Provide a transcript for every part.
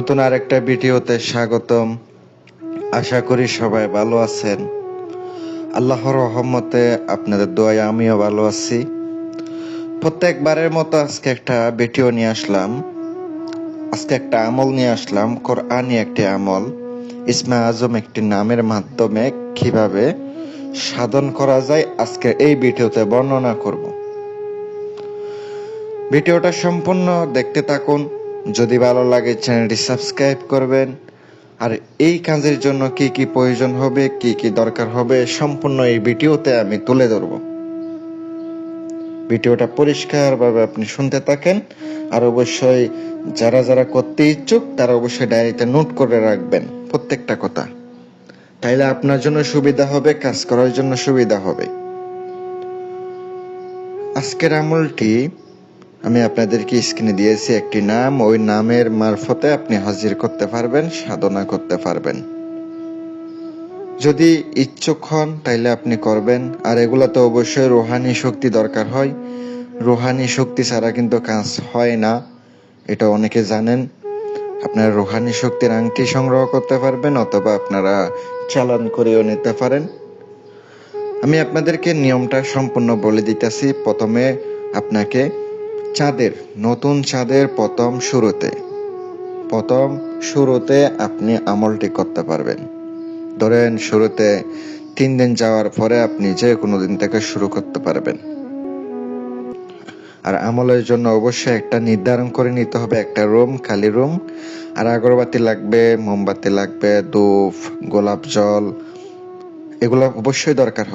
নতুন আরেকটা ভিডিওতে স্বাগতম। আশা করি সবাই ভালো আছেন। আল্লাহর রহমতে আপনাদের দোয়ায় আমিও ভালো আছি। প্রত্যেকবারের মতো আজকে একটা ভিডিও নিয়ে আসলাম। আজকে একটা আমল নিয়ে আসলাম, কোরআনি একটি আমল। ইসমে আজম একটি নামের মাধ্যমে কিভাবে সাধন করা যায় আজকে এই ভিডিওতে বর্ণনা করব। ভিডিওটা সম্পূর্ণ দেখতে থাকুন। যদি ভালো লাগে চ্যানেলটি সাবস্ক্রাইব করবেন। আর এই কাজের জন্য কি কি প্রয়োজন হবে, কি কি দরকার হবে, সম্পূর্ণ এই ভিডিওতে আমি তুলে ধরব। ভিডিওটা পরিষ্কারভাবে আপনি শুনতে থাকেন। আর অবশ্যই যারা যারা করতে ইচ্ছুক তারা অবশ্যই ডায়েরিতে নোট করে রাখবেন প্রত্যেকটা কথা। তাইলে আপনার জন্য সুবিধা হবে, কাজ করার জন্য সুবিধা হবে। আজকের আমলটি আমি আপনাদেরকে স্ক্রিনে দিয়েছি একটি নাম। ওই নামের মারফতে আপনি হাজির করতে পারবেন, সাধনা করতে পারবেন। যদি ইচ্ছুক হন তাইলে আপনি করবেন। আর এগুলাতে অবশ্যই রুহানি শক্তি দরকার হয়। রুহানি শক্তি ছাড়া কিন্তু কাজ হয় না, এটা অনেকে জানেন। আপনারা রুহানি শক্তির আংটি সংগ্রহ করতে পারবেন, অথবা আপনারা চালান করেও নিতে পারেন। আমি আপনাদেরকে নিয়মটা সম্পূর্ণ বলে দিতেছি। প্রথমে আপনাকে নতুন চাঁদের প্রথম শুরুতে আপনি আমলটি করতে পারবেন। ধরেন শুরুতে 3 দিন যাওয়ার পরে আপনি যে কোনো দিন থেকে শুরু করতে পারবেন। আর আমলের জন্য অবশ্যই একটা নির্ধারণ করে নিতে হবে, একটা রুম, খালি রুম। আর আগরবাতি লাগবে, মোমবাতি লাগবে, ধূপ, গোলাপ জল, এগুলা অবশ্যই দরকার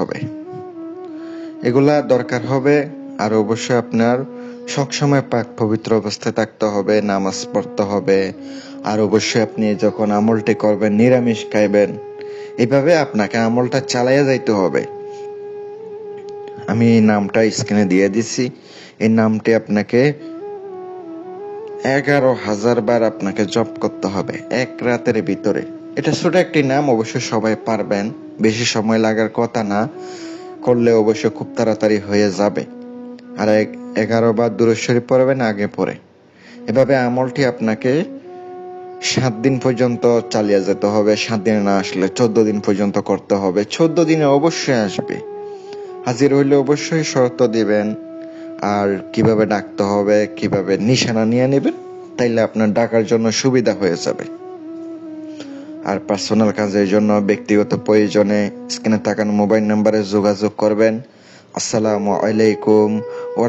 হবে। আর অবশ্যই আপনার সবসময় পাক পবিত্র অবস্থায় থাকতে হবে, নামাজ পড়তে হবে। আর অবশ্যই আপনি যখন আমলটি করবেন নিরামিষ খাইবেন। এইভাবে আপনাকে আমলটা চালাইয়া যাইতে হবে। আমি নামটা স্ক্রিনে দিয়ে দিছি। এই নামটি আপনাকে 11,000 বার আপনাকে জপ করতে হবে এক রাতের ভিতরে। এটা ছোট একটি নাম, অবশ্যই সবাই পারবেন, বেশি সময় লাগার কথা না। করলে অবশ্যই খুব তাড়াতাড়ি হয়ে যাবে। আর 11 বার দুরূদ শরীফ পড়বেন আগে পরে। এভাবে আমলটি আপনাকে 7 দিন পর্যন্ত চালিয়ে যেতে হবে। 7 দিনে না আসলে 14 দিন পর্যন্ত করতে হবে। 14 দিনে অবশ্যই আসবে। হাজির হইলে অবশ্যই শর্ত দিবেন। আর কিভাবে ডাকতে হবে, কিভাবে নিশানা নিয়ে নেবেন, তাইলে আপনার ডাকার জন্য সুবিধা হয়ে যাবে। আর পার্সোনাল কাজের জন্য ব্যক্তিগত প্রয়োজনে স্ক্রিনে থাকানো মোবাইল নাম্বারে যোগাযোগ করবেন। আসসালামু আলাইকুম ওয়া